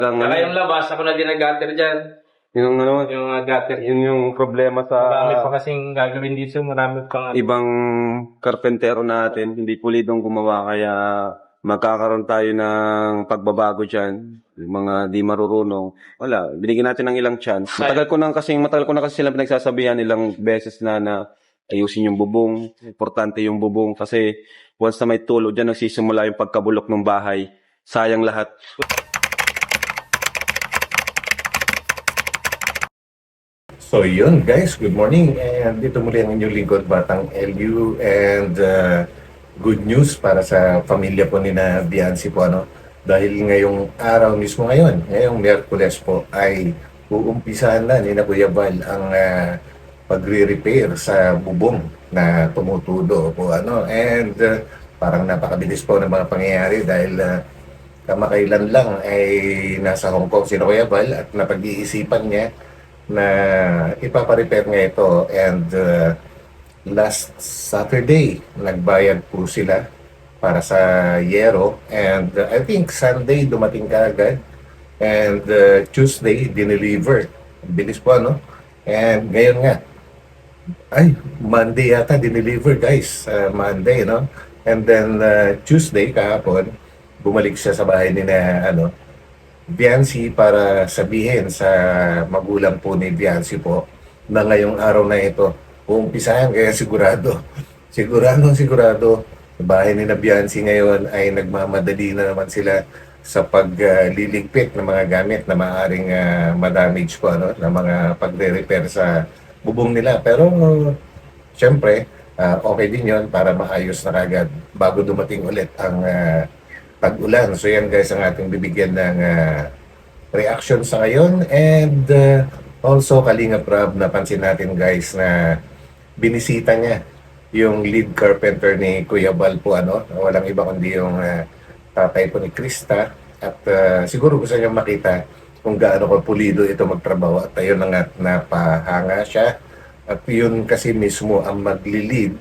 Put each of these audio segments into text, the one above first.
Saka yung labas, ako na din nag-gutter dyan. Yung ano, Yung gutter. yun yung problema sa Marami pa kasing gagawin dito. Marami pang ibang karpentero natin. Hindi pulidong gumawa kaya magkakaroon tayo ng pagbabago dyan. Yung mga di marurunong. Wala, binigyan natin ng ilang chance. Matagal ko na kasi sila pinagsasabihan ilang beses na ayusin yung bubong. Importante yung bubong kasi once na may tulo dyan, nagsisimula yung pagkabulok ng bahay. Sayang lahat. So yun guys, good morning and dito muli ang inyong lingkod Batang LU and good news para sa pamilya po ni na Biancy po dahil ngayong araw mismo ngayong Miyerkules po ay uumpisahan na ni na Kuya Val ang pagre-repair sa bubong na tumutulo po and parang napakabilis po ng mga pangyayari dahil kamakailan lang ay nasa Hong Kong si Kuya Val at napag-iisipan niya na ipaparepair nga ito and last Saturday nagbayad po sila para sa yero and I think Sunday dumating ka agad and Tuesday dineliver. Bilis po and ngayon nga ay Monday yata dineliver guys, Monday and then Tuesday kahapon bumalik siya sa bahay ni na Biancy para sabihin sa magulang po ni Biancy po na ngayong araw na ito uumpisahan kaya sigurado sa bahay ni na Biancy ngayon ay nagmamadali na naman sila sa pagliligpit ng mga gamit na maaaring madamage po na mga pagre-repair sa bubong nila pero syempre okay din yon para maayos na kagad bago dumating ulit ang tag-ulan. So yan guys ang ating bibigyan ng reaction sa ngayon and also Kalingap Rab, napansin natin guys na binisita niya yung lead carpenter ni Kuya Val po walang iba kundi yung tatay po ni Krista at siguro gusto niyo makita kung gaano ko pulido ito magtrabaho at ayun na nga napahanga siya at yun kasi mismo ang magli-lead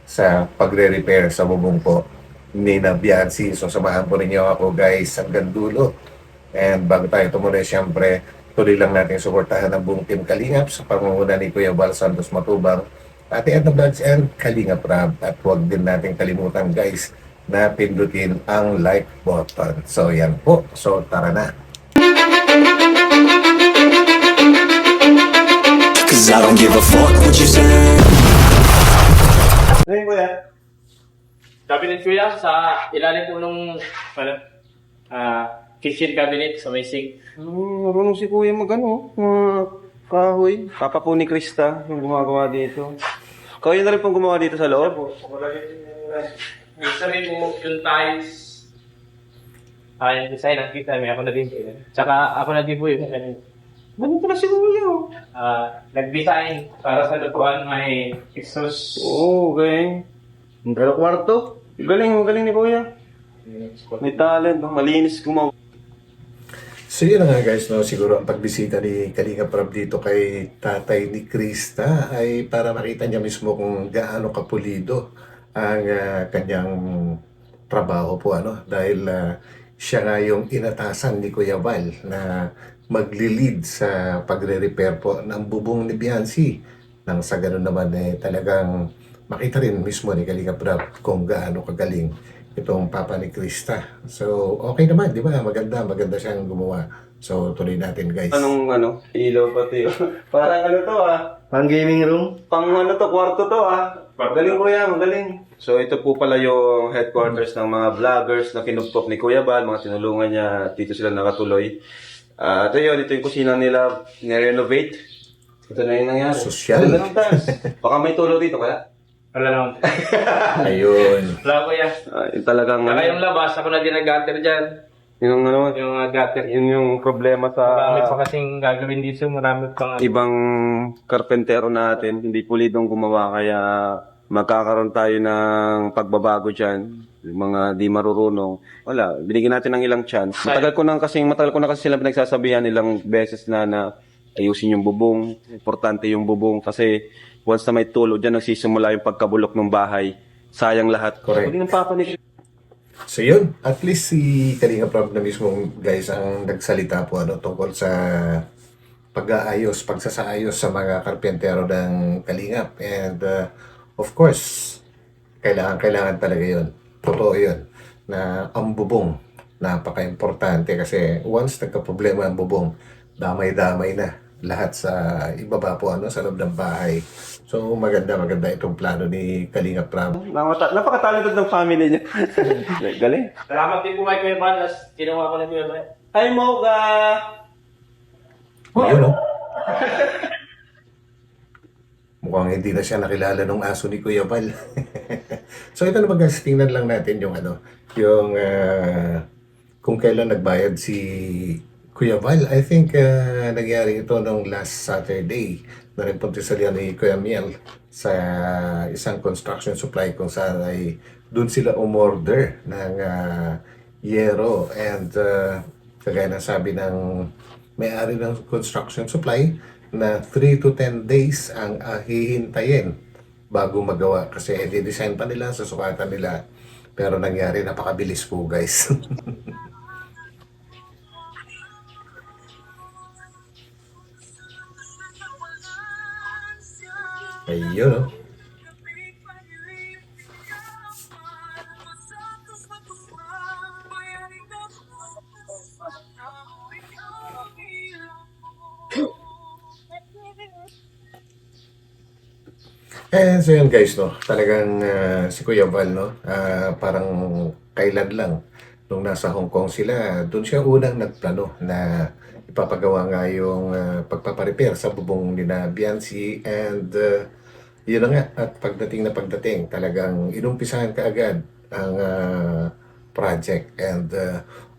sa pagre-repair sa bubong po ni na Biancy. So samahan po ninyo ako guys hanggang dulo. And bago tayo tumuloy, syempre, tuloy lang natin suportahan ang buong Team Kalingap sa pangunguna ni Kuya Val Santos Matubang, Ate Edna Vlogs and Kalingap Rab. At huwag din natin kalimutan guys na pindutin ang like button. So yan po. So tara na. Cause I don't give a fuck what you say. Hey, kuya. cabinet ko yan sa ilalim po nung kitchen cabinet sa may sink. Marunong si kuya mga kahoy. Papa po ni Krista yung gumagawa dito. Kayo na rin pong gumawa dito sa loob? Yung sabihin mo yung tiles. Yung design ang kita, may ako na din. Tsaka ako na din po yun. Ganun pala si kuya. Nag-design para sa lutuan may exhaust. Oo, okay. Pero kwarto. Galing ni kuya. May talent, malinis gumawa. So yun na nga guys, siguro ang pagbisita ni Kalingap Rab dito kay tatay ni Krista ay para makita niya mismo kung gaano kapulido ang kanyang trabaho po dahil siya nga yung inatasan ni Kuya Val na magli-lead sa pagre-repair po ng bubong ni Biancy nang sa ganun naman talagang makita rin mismo ni Kalingap Rab kung gaano kagaling itong papa ni Krista. So, okay naman, di ba? Maganda siyang gumawa. So, tuloy natin, guys. Anong ilaw pati parang to Pang gaming room? Pang kwarto to Magaling kuya, magaling. So, ito po pala yung headquarters ng mga vloggers na kinupkop ni Kuya Val, mga tinulungan niya, dito sila nakatuloy. Ito yung kusina nila, nirenovate. Ito na yung nangyari. Sosyal. Baka may tulo dito kaya? Wala naman. Ayun. Wala ko yan. Yung talagang Saka yung labas, ako na din nag-gutter dyan. yung Yung gutter. yun yung problema Marami sa pa kasing gagawin dito. Marami pang ibang karpentero natin. Hindi pulidong gumawa kaya magkakaroon tayo ng pagbabago dyan. Yung mga di marurunong. Wala, binigyan natin ng ilang chance. Matagal ko na kasi sila pinagsasabihan ilang beses na ayusin yung bubong. Importante yung bubong kasi once na may tulo dyan, nagsisimula yung pagkabulok ng bahay. Sayang lahat. Correct. Hindi ng papa ni So yun, at least si Kalinga Prab na mismo guys ang nagsalita po tungkol sa pag-aayos, pagsasaayos sa mga karpentero ng Kalingap. And of course, kailangan talaga yun. Totoo yun. Na ang bubong, napaka-importante kasi once nagka-problema ang bubong, damay-damay na lahat sa ibaba po sa loob ng bahay. So maganda itong plano ni Kalinga Prab. Napaka-talented ng family niya. Galing. Salamat din po kay Kuya Van, as kinuha ko na Kuya Van. Hi, Mocha! Yun, mukhang hindi na siya nakilala nung aso ni Kuya Val. So ito naman guys, tingnan lang natin yung kung kailan nagbayad si Kuya Val. I think nangyari ito nung last Saturday na nagpunta sila ni Kuya Miel sa isang construction supply kung saan ay doon sila umorder ng yero and kagaya ng sabi ng may-ari ng construction supply na 3 to 10 days ang hihintayin bago magawa kasi i-design pa nila, susukatan nila, pero nangyari napakabilis po guys. Ayun And so yun guys, talagang si Kuya Val, parang kailan lang, nung nasa Hong Kong sila, doon siya unang nagplano na ipapagawa nga yung pagpaparepair sa bubong ni na Biancy and yun na nga, at pagdating, talagang inumpisahan kaagad ang project and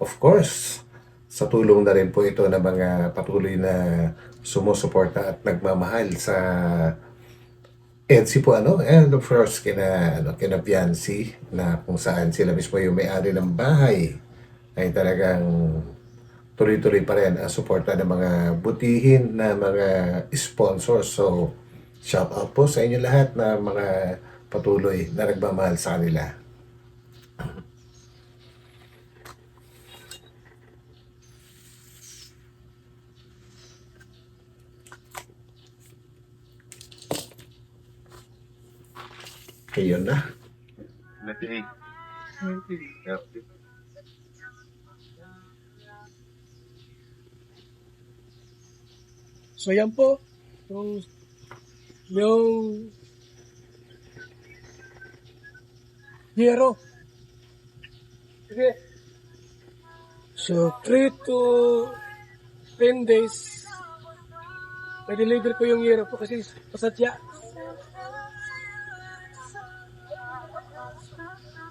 of course, sa tulong na rin po ito ng mga patuloy na sumusuporta at nagmamahal sa EDSI po and of course kina Biancy na kung saan sila mismo yung may-ari ng bahay ay talagang tuloy-tuloy pa rin ang suporta ng mga butihin na mga sponsors. So shout out po sa inyo lahat na mga patuloy na nagmamahal sa kanila. Ayun na. So yan po, yung yero. Okay. So 3 to 10 days, may-deliver ko yung yero po kasi pasadya.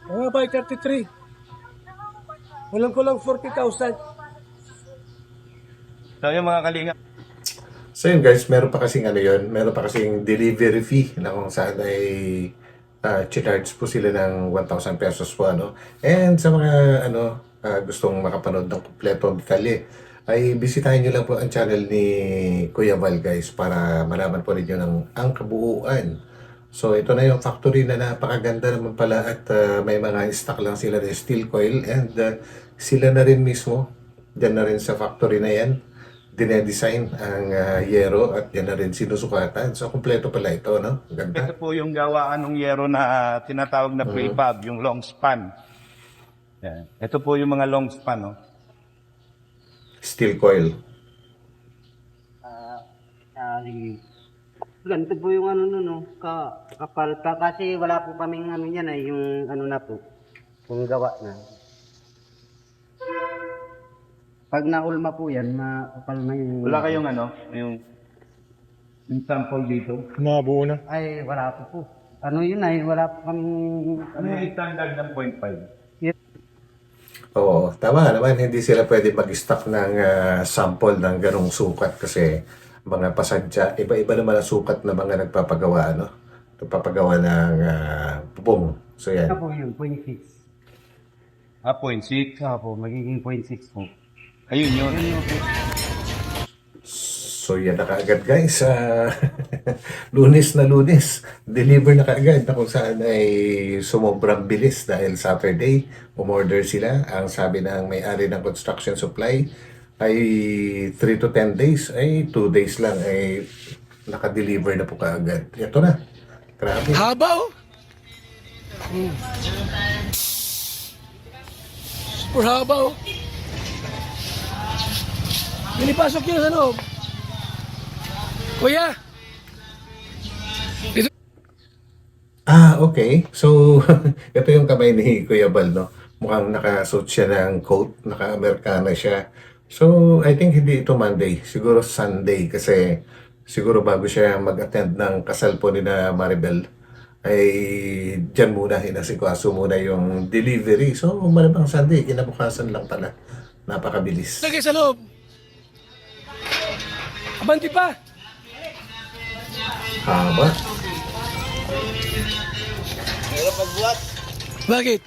Mga by 33. Walang 40,000. So yung mga kalinga. So yun guys, meron pa kasing meron pa kasing delivery fee na kung saan ay charge po sila ng 1,000 pesos po And sa mga gustong makapanood ng kompletong detalye, ay bisitahin nyo lang po ang channel ni Kuya Val guys para malaman po ninyo ang kabuuan. So ito na yung factory na napakaganda naman pala at may mga stock lang sila ng steel coil and sila na rin mismo, dyan na rin sa factory na yan, dinedesign ang yero at yan na rin sinusukatan. So kompleto pala ito, Ganda. Ito po yung gawaan ng yero na tinatawag na prefab, yung long span. Yan. Ito po yung mga long span, Steel coil. Ganito po yung kapal pa kasi wala po kaming yan yung na po, kung gawa na. Pag naulma po yan, makapal na yung... Wala kayong yung sample dito? Nabuo na. Ay, wala po. Yun wala po kaming... Ano yung standard ng 0.5? Oo, tama naman. Hindi sila pwede mag-stock ng sample ng ganong sukat kasi mga pasadya, iba-iba naman ang sukat na mga nagpapagawa, Nagpapagawa ng bubong. So yan. Ano po yun? 0.6. 0.6? Po, magiging 0.6 po. Ayun yun. So yan na kaagad guys, Lunes na Lunes, deliver na kaagad na kung saan ay sumobrang bilis dahil Saturday, umorder sila. Ang sabi ng may-ari ng construction supply ay 3 to 10 days, ay 2 days lang ay naka-deliver na po kaagad. Ito na, grabe. Haba oh. Super haba oh. Pinipasok yun sa loob. Kuya! Okay. So, ito yung kamay ni Kuya Bal, no? Mukhang nakasuot siya ng coat, naka-Americana siya. So, I think hindi ito Monday, siguro Sunday kasi siguro bago siya mag-attend ng kasal po ni na Maribel ay dyan muna, inasikwaso muna yung delivery. So, malamang Sunday, kinabukasan lang pala. Napakabilis. Lagay sa loob. Abanti pa! Haba. Bakit?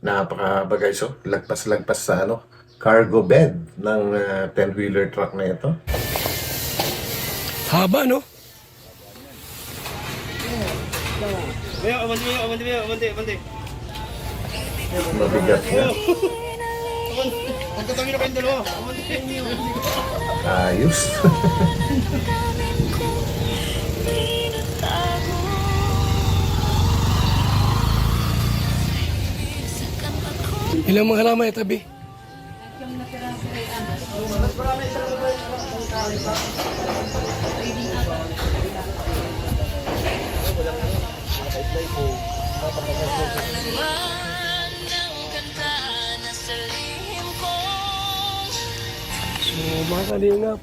Napakabagay. So, lagpas-lagpas sa cargo bed ng 10-wheeler truck na ito. Haba no? Mabigat nga. Ayos. Ilang mga halaman ay tabi? So, mga kalingap.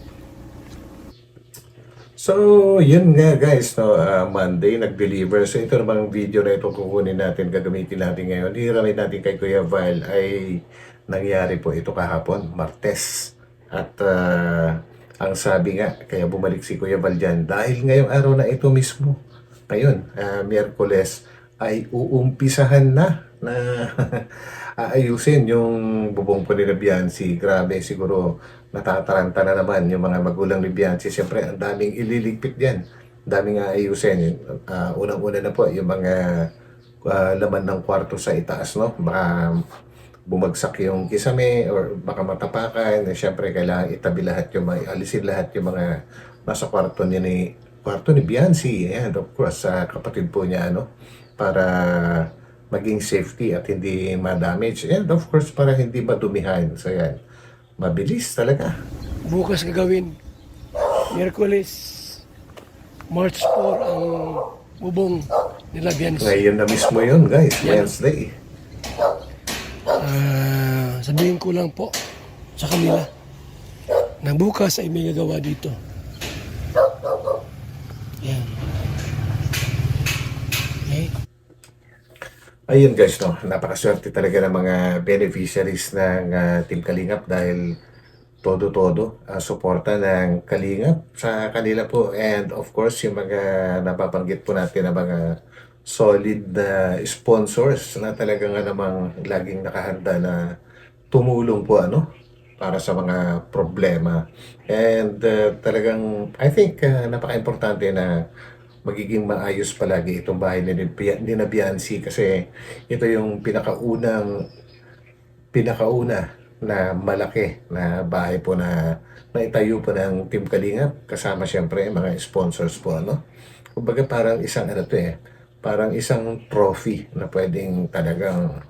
So, yun nga guys, no, Monday nag-deliver. So, ito namang video na ito kukunin natin, gagamitin natin ngayon. Hiramin natin kay Kuya Val ay nangyari po ito kahapon, Martes. At ang sabi nga, kaya bumalik si Kuya Val dyan, dahil ngayong araw na ito mismo, ngayon, Miyerkules, ay uumpisahan na aayusin yung bubong po ni Bianci. Grabe, siguro natataranta na naman yung mga magulang ni Bianci. Siyempre, ang daming ililigpit diyan. Daming aayusin. Unang-una na po yung mga laman ng kwarto sa itaas, no? Baka bumagsak yung kisame or baka matapakan. Siyempre, kailangan itabi lahat yung alisin lahat yung mga nasa kwarto ni Bianci. And of course, sa kapatid po niya, para maging safety at hindi ma-damage. And of course, para hindi madumihan. So yan, mabilis talaga. Bukas gagawin. Miyerkules, March 4 ang bubong nila Bianci. Ngayon na mismo yun, guys. Wednesday. Sabihin ko lang po sa kanila na bukas ay may gagawa dito. Yan. Okay. Ayun guys, no, napakaswerte talaga ng mga beneficiaries ng Team Kalingap dahil todo-todo suporta ng Kalingap sa kanila po. And of course, yung mga napapanggit po natin na mga solid na sponsors na talagang namang laging nakahanda na tumulong po para sa mga problema. And talagang I think napaka-importante na magiging maayos palagi itong bahay ni Bianci kasi ito yung pinakauna na malaki na bahay po na naitayo po ng Team Kalingap kasama siyempre mga sponsors po kumbaga parang isang parang isang trophy na pwedeng talagang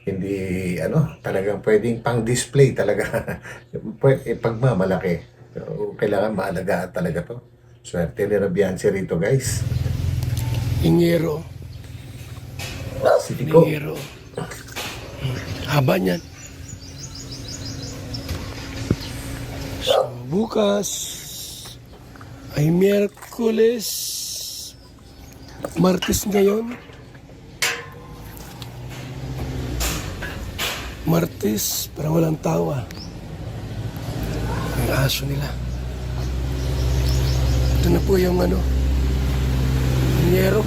hindi talagang pwedeng pang display talaga pagmamalaki. Kailangan maalagaan talaga to. Swerte ni Bianci rito, guys. Ingero. Sitiko. Ingero. Haba niyan. So, bukas ay Miyerkules. Martes ngayon. Martes, parang walang tawa. Ang aso nila. Ito na po yung Ingero.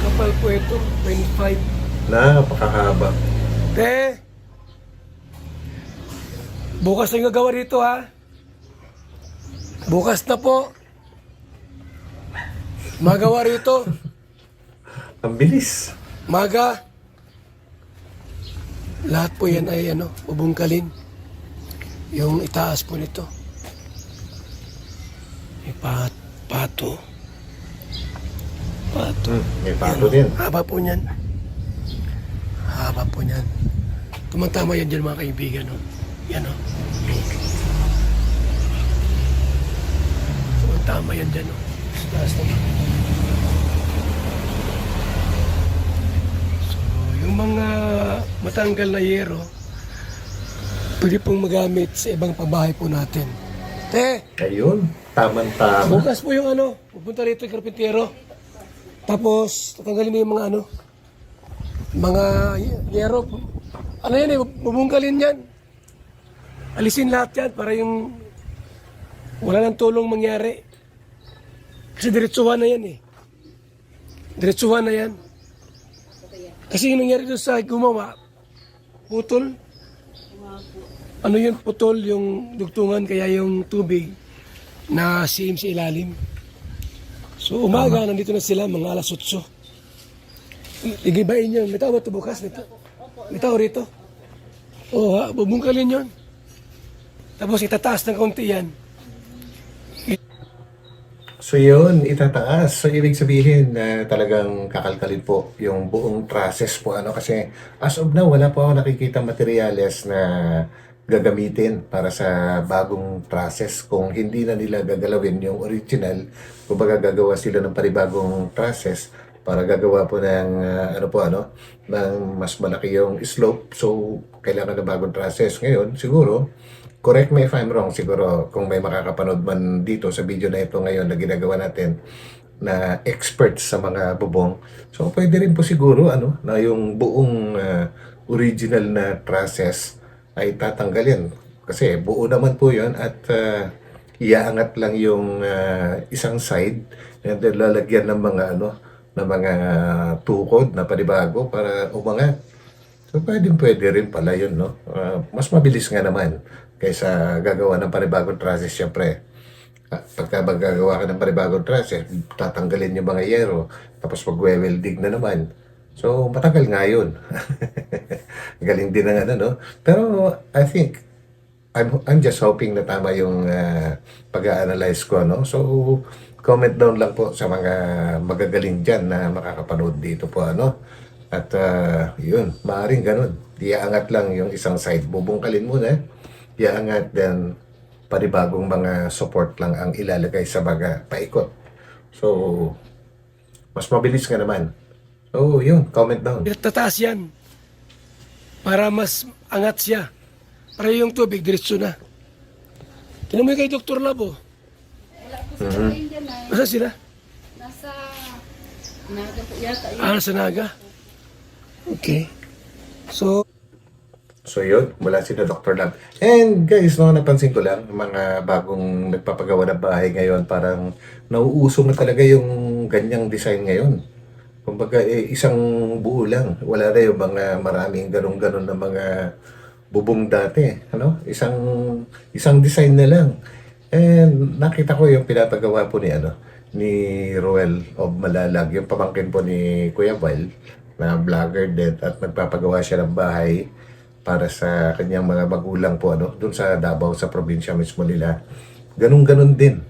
Kapal total po ito, 25. Napakahaba. Bukas na yung gagawa dito ha. Bukas na po. Magawa rito. Ang bilis. Maga. Lahat po yan ay bubungkalin. Yung itaas po nito. May pato. Pato. May pato din. Haba po niyan. Haba po niyan. Tumantama yan dyan mga kaibigan. No? Yan o. Tumantama yan dyan o. Taas naman. So, yung mga matanggal na yero, pwede pong magamit sa ibang pabahay po natin. Ayun. Tama-tama. Bukas po yung pupunta rito yung karpintero. Tapos, tatanggalin mo yung mga yero. Ano yan bubungkalin yan. Alisin lahat yan para yung wala nang tulong mangyari. Kasi diretsuhan na yan Diretsuhan na yan. Kasi yung nangyari doon sa gumawa, putol. Ano yun, putol yung dugtungan kaya yung tubig na siim sa ilalim. So umaga, nandito na sila, mga alas 8. Igibain yun. May tao ba ito bukas? May tao rito? Oo, bubungkalin yun. Tapos itataas ng kaunti yan. So yun, itataas. So ibig sabihin na talagang kakalkalin po yung buong process po. Kasi as of now, wala po ako nakikita materyales na gagamitin para sa bagong process. Kung hindi na nila gagalawin yung original, kumbaga gagawa sila ng panibagong process para gagawa po ng ng mas malaki yung slope. So kailangan ng bagong process. Ngayon, siguro, correct me if I'm wrong, siguro kung may makakapanood man dito sa video na ito ngayon na ginagawa natin na expert sa mga bubong. So pwede rin po siguro na yung buong original na process ay tatanggalin. Kasi buo naman po yun at iaangat lang yung isang side and then lalagyan ng mga ng mga tukod na panibago para umangat. So pwede rin pala yun, no? Mas mabilis nga naman kaysa gagawa ng panibagong process, syempre. Pagka gagawa ka ng panibagong process, tatanggalin yung mga yero, tapos mag-welding na naman. So, matagal nga yun. Galing din ng Pero, I think, I'm just hoping na tama yung pag-a-analyze ko, no? So, comment down lang po sa mga magagaling dyan na makakapanood dito po, At yun, maaaring ganun. Iaangat lang yung isang side. Bubungkalin muna. Iaangat, then panibagong mga support lang ang ilalagay sa baga paikot. So, mas mabilis nga naman. So, yun, comment down. Tataas yan. Para mas angat siya. Para yung tubig, diretso na. Tinan mo yung kay Dr. Labo. Wala po sa mm dyan ay. Nasa sila? Nasa Naga po yata. Nasa Naga. Okay. So yun, mula si Dr. Lab. And guys, napansin ko lang, mga bagong nagpapagawa ng bahay ngayon, parang nauuso na talaga yung ganyang design ngayon. Kumbaga, isang buo lang. Wala na yung mga maraming ganun-ganun na mga bubong dati. Isang design na lang. And nakita ko yung pinapagawa po ni Roel of Malalag, yung pamangkin po ni Kuya Val, na vlogger din, at nagpapagawa siya ng bahay para sa kanyang mga magulang po, doon sa Davao, sa probinsya mismo nila. Ganun-ganun din.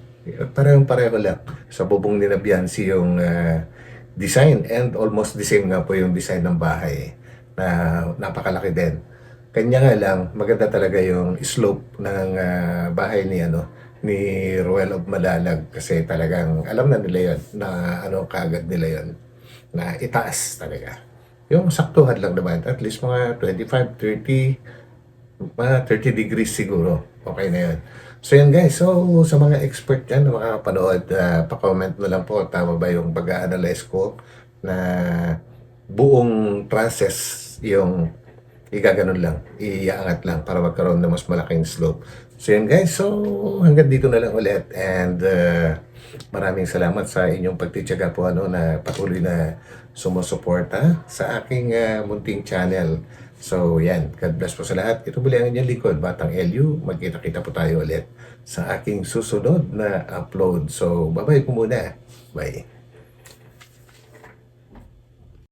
Parehong-pareho lang. Sa bubong ni Biancy yung design, and almost the same nga po yung design ng bahay na napakalaki din. Kanya nga lang, maganda talaga yung slope ng bahay ni Roel of Malalag, kasi talagang alam na nila yun na kaagad nila yun na itaas talaga. Yung saktuhan lang naman, at least mga 25, 30, mga 30 degrees siguro. Okay na yun. So yan guys, so sa mga expert dyan na makakapanood, pa-comment na lang po, tama ba yung pag-a-analyze ko na buong process yung igaganon lang, iaangat lang para magkaroon ng mas malaking slope. So yan guys, so hanggang dito na lang ulit and maraming salamat sa inyong pagtitiyaga po na patuloy na sumusuporta sa aking munting channel. So yan, God bless po sa lahat. Ito muli ang inyong likod, Batang LU. Magkita-kita po tayo ulit sa aking susunod na upload. So bye-bye po muna. Bye.